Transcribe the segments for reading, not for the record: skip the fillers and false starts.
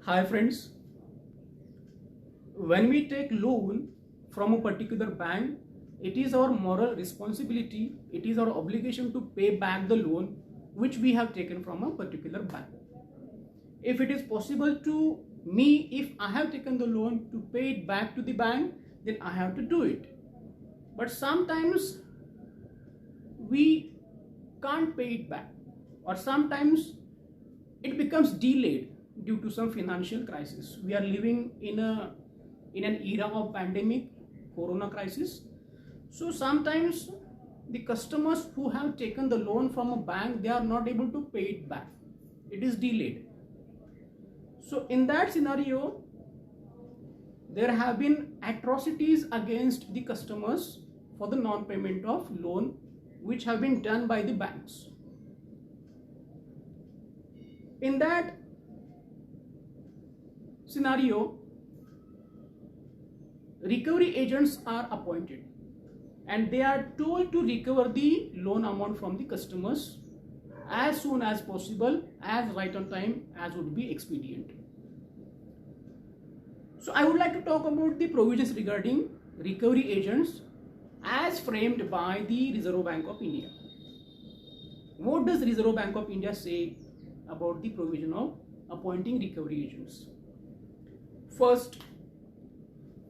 Hi friends, when we take loan from a particular bank, it is our moral responsibility, it is our obligation to pay back the loan which we have taken from a particular bank. If it is possible to me, if I have taken the loan to pay it back to the bank, then I have to do it. But sometimes we can't pay it back, or sometimes it becomes delayed due to some financial crisis. We are living in an era of pandemic, corona crisis. So sometimes the customers who have taken the loan from a bank, they are not able to pay it back. It is delayed. So in that scenario, there have been atrocities against the customers for the non-payment of loan which have been done by the banks. In that scenario, recovery agents are appointed and they are told to recover the loan amount from the customers as soon as possible, as right on time as would be expedient. So I would like to talk about the provisions regarding recovery agents as framed by the Reserve Bank of India. What does Reserve Bank of India say about the provision of appointing recovery agents? First,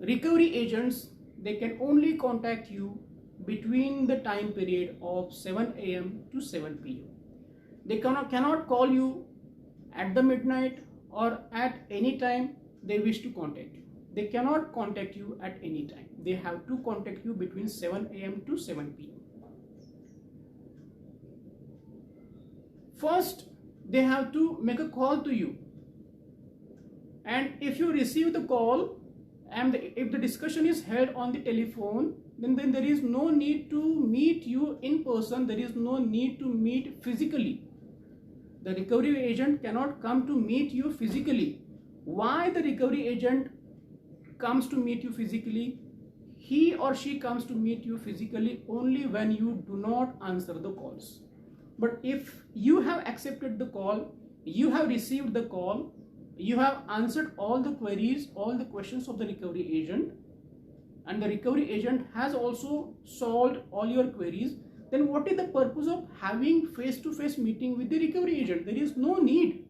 recovery agents, they can only contact you between the time period of 7 a.m. to 7 p.m. They cannot call you at the midnight or at any time they wish to contact you. They cannot contact you at any time. They have to contact you between 7 a.m. to 7 p.m. First, they have to make a call to you. And if you receive the call and if the discussion is held on the telephone, then there is no need to meet you in person. There is no need to meet physically. The recovery agent cannot come to meet you physically. Why the recovery agent comes to meet you physically? He or she comes to meet you physically only when you do not answer the calls. But if you have accepted the call, you have received the call, you have answered all the queries, all the questions of the recovery agent, and the recovery agent has also solved all your queries, then what is the purpose of having face-to-face meeting with the recovery agent? There is no need.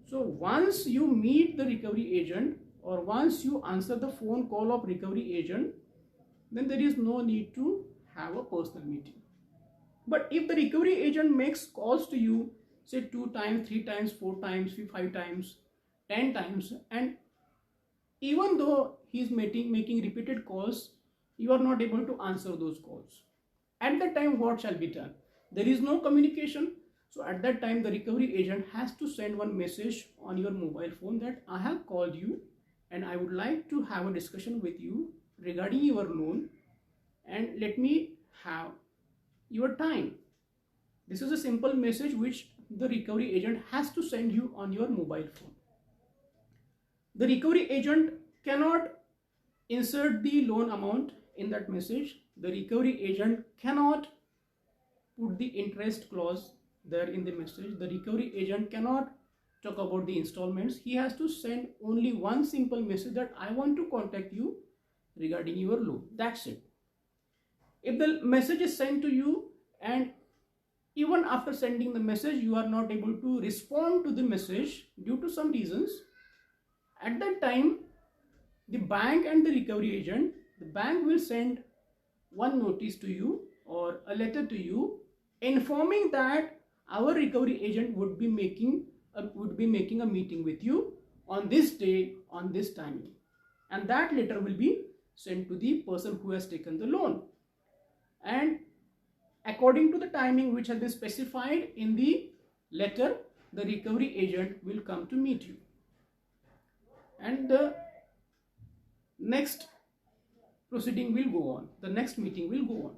So once you meet the recovery agent or once you answer the phone call of recovery agent, then there is no need to have a personal meeting. But if the recovery agent makes calls to you, say 2 times, 3 times, 4 times, 5 times, 10 times, and even though he is making repeated calls, you are not able to answer those calls. At that time, what shall be done? There is no communication. So at that time, the recovery agent has to send one message on your mobile phone that I have called you and I would like to have a discussion with you regarding your loan, and let me have your time. This is a simple message which the recovery agent has to send you on your mobile phone. The recovery agent cannot insert the loan amount in that message. The recovery agent cannot put the interest clause there in the message. The recovery agent cannot talk about the installments. He has to send only one simple message that I want to contact you regarding your loan. That's it. If the message is sent to you and even after sending the message you are not able to respond to the message due to some reasons, at that time the bank and the recovery agent, the bank will send one notice to you or a letter to you informing that our recovery agent would be making a meeting with you on this day, on this timing, and that letter will be sent to the person who has taken the loan, and according to the timing which has been specified in the letter, the recovery agent will come to meet you, and the next proceeding will go on. The next meeting will go on.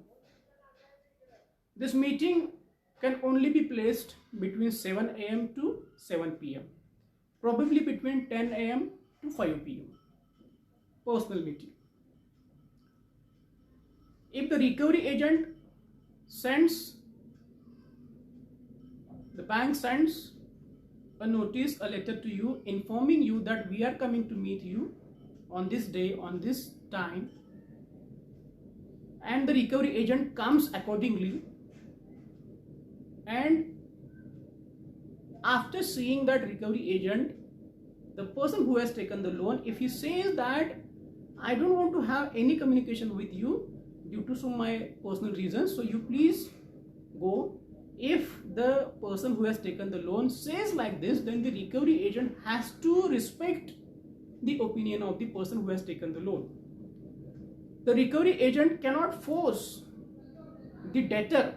This meeting can only be placed between 7 a.m. to 7 p.m. Probably between 10 a.m. to 5 p.m. Personal meeting. If the recovery agent sends, the bank sends a notice, a letter to you informing you that we are coming to meet you on this day, on this time, and the recovery agent comes accordingly, and after seeing that recovery agent, the person who has taken the loan, if he says that I don't want to have any communication with you due to some my personal reasons, so you please go. If the person who has taken the loan says like this, then the recovery agent has to respect the opinion of the person who has taken the loan. The recovery agent cannot force the debtor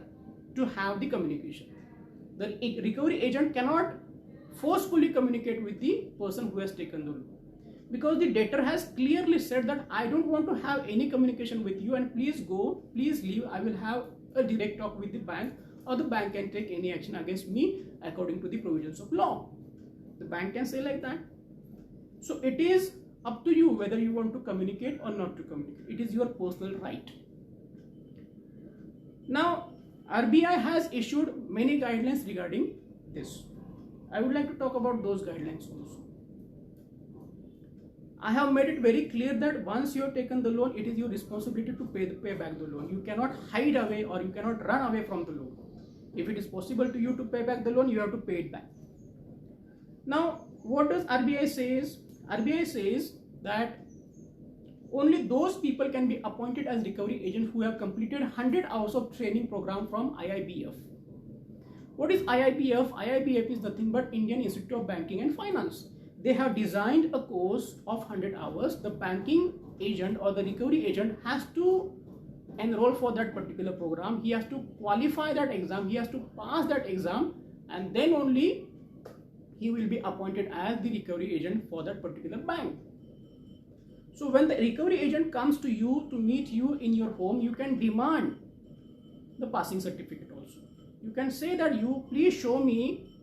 to have the communication. The recovery agent cannot forcefully communicate with the person who has taken the loan, because the debtor has clearly said that I don't want to have any communication with you, and please go, please leave. I will have a direct talk with the bank, or the bank can take any action against me according to the provisions of law. The bank can say like that. So it is up to you whether you want to communicate or not to communicate. It is your personal right. Now, RBI has issued many guidelines regarding this. I would like to talk about those guidelines also. I have made it very clear that once you have taken the loan, it is your responsibility to pay back the loan. You cannot hide away or you cannot run away from the loan. If it is possible to you to pay back the loan, you have to pay it back. Now, what does RBI says? RBI says that only those people can be appointed as recovery agents who have completed 100 hours of training program from IIBF. What is IIBF? IIBF is nothing but Indian Institute of Banking and Finance. They have designed a course of 100 hours. The banking agent or the recovery agent has to enroll for that particular program. He has to qualify that exam. He has to pass that exam, and then only he will be appointed as the recovery agent for that particular bank. So when the recovery agent comes to you to meet you in your home, you can demand the passing certificate also. You can say that you please show me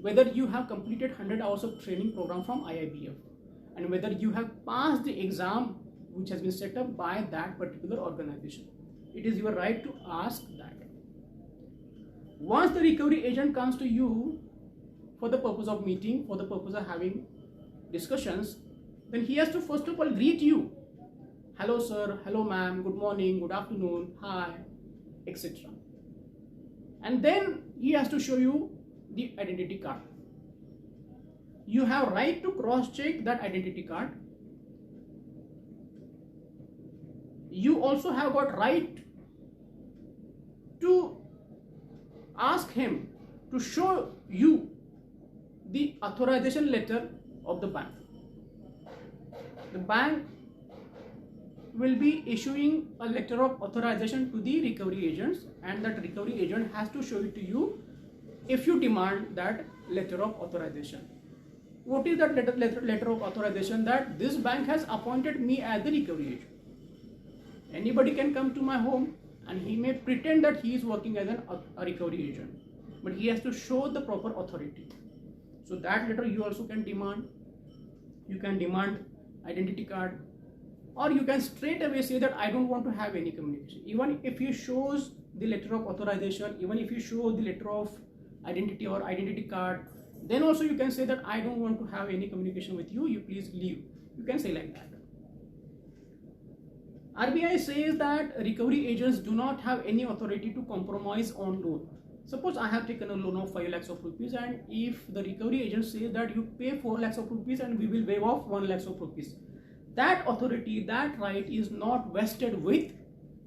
whether you have completed 100 hours of training program from IIBF and whether you have passed the exam which has been set up by that particular organization. It is your right to ask that. Once the recovery agent comes to you for the purpose of meeting, for the purpose of having discussions, then he has to first of all greet you. Hello sir, hello ma'am, good morning, good afternoon, hi, etc. And then he has to show you the identity card. You have right to cross-check that identity card. You also have got right to ask him to show you the authorization letter of the bank. The bank will be issuing a letter of authorization to the recovery agents, and that recovery agent has to show it to you if you demand that letter of authorization. What is that letter of authorization? That this bank has appointed me as the recovery agent. Anybody can come to my home and he may pretend that he is working as a recovery agent, but he has to show the proper authority. So that letter you also can demand. You can demand identity card, or you can straight away say that I don't want to have any communication. Even if he shows the letter of authorization, even if you show the letter of identity or identity card, then also you can say that I don't want to have any communication with you, you please leave. You can say like that. RBI says that recovery agents do not have any authority to compromise on loan. Suppose I have taken a loan of 5 lakhs of rupees, and if the recovery agent says that you pay 4 lakhs of rupees and we will waive off 1 lakhs of rupees, that authority, that right is not vested with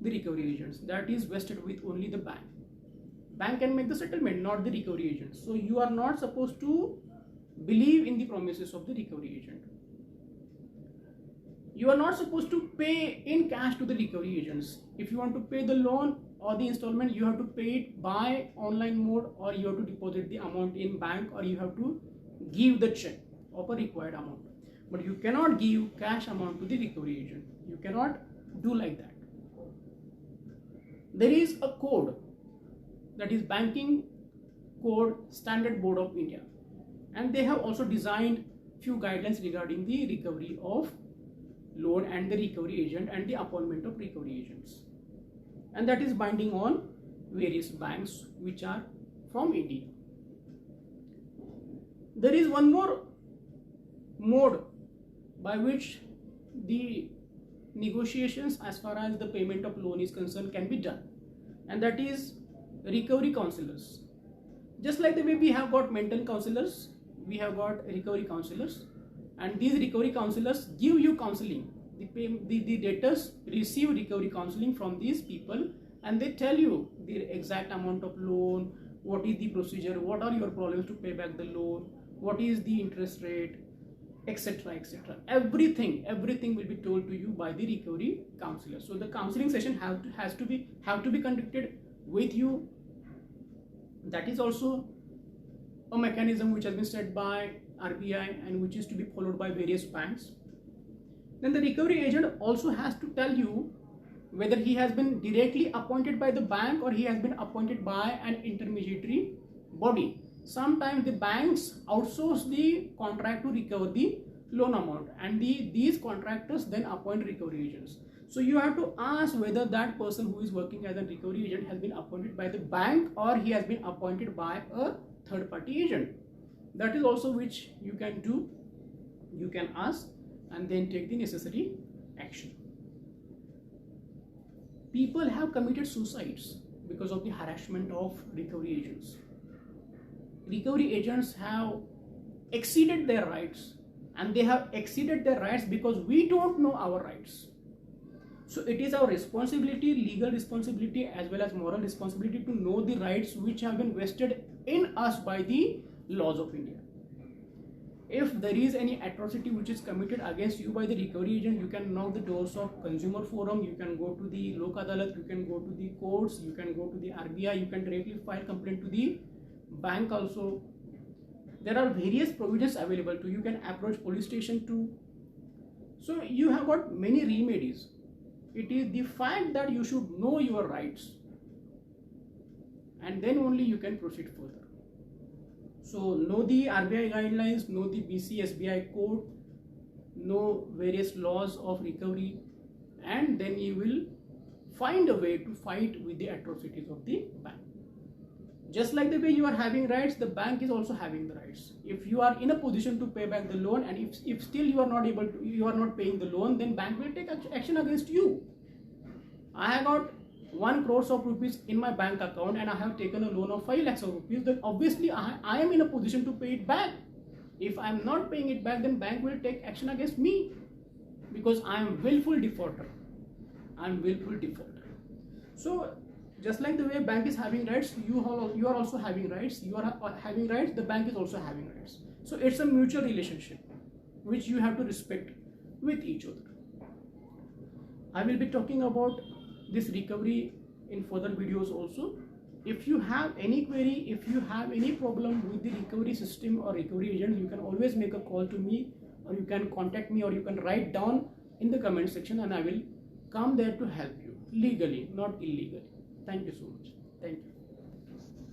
the recovery agents. That is vested with only the bank. Bank can make the settlement, not the recovery agent. So you are not supposed to believe in the promises of the recovery agent. You are not supposed to pay in cash to the recovery agents. If you want to pay the loan or the installment, you have to pay it by online mode, or you have to deposit the amount in bank, or you have to give the check of a required amount. But you cannot give cash amount to the recovery agent. You cannot do like that. There is a code, that is Banking Code Standard Board of India, and they have also designed few guidelines regarding the recovery of loan and the recovery agent and the appointment of recovery agents, and that is binding on various banks which are from India. There is one more mode by which the negotiations as far as the payment of loan is concerned can be done, and that is recovery counselors. Just like the way we have got mental counselors, we have got recovery counselors, and these recovery counselors give you counseling. The debtors receive recovery counseling from these people, and they tell you the exact amount of loan, what is the procedure, what are your problems to pay back the loan, what is the interest rate, etc., etc. Everything will be told to you by the recovery counselor. So the counseling session have to be conducted with you. That is also a mechanism which has been set by RBI and which is to be followed by various banks. Then the recovery agent also has to tell you whether he has been directly appointed by the bank or he has been appointed by an intermediary body. Sometimes the banks outsource the contract to recover the loan amount, and these contractors then appoint recovery agents. So you have to ask whether that person who is working as a recovery agent has been appointed by the bank or he has been appointed by a third party agent. That is also which you can do. You can ask and then take the necessary action. People have committed suicides because of the harassment of recovery agents. Recovery agents have exceeded their rights, and they have exceeded their rights because we don't know our rights. So it is our responsibility, legal responsibility as well as moral responsibility, to know the rights which have been vested in us by the laws of India. If there is any atrocity which is committed against you by the recovery agent, you can knock the doors of consumer forum, you can go to the Lok Adalat, you can go to the courts, you can go to the RBI, you can directly file complaint to the bank also. There are various provisions available to you. You can approach police station too. So you have got many remedies. It is the fact that you should know your rights, and then only you can proceed further. So know the RBI guidelines, know the BC SBI code, know various laws of recovery, and then you will find a way to fight with the atrocities of the bank. Just like the way you are having rights, the bank is also having the rights. If you are in a position to pay back the loan, and if still you are not able to, you are not paying the loan, then bank will take action against you. I have got 1 crore of rupees in my bank account and I have taken a loan of 5 lakhs of rupees, then obviously I am in a position to pay it back. If I am not paying it back, then bank will take action against me because I am willful defaulter. I am willful defaulter. So just like the way bank is having rights, you are also having rights. You are having rights, the bank is also having rights. So it's a mutual relationship which you have to respect with each other. I will be talking about this recovery in further videos also. If you have any query, if you have any problem with the recovery system or recovery agent, you can always make a call to me, or you can contact me, or you can write down in the comment section, and I will come there to help you legally, not illegally. Thank you so much. Thank you.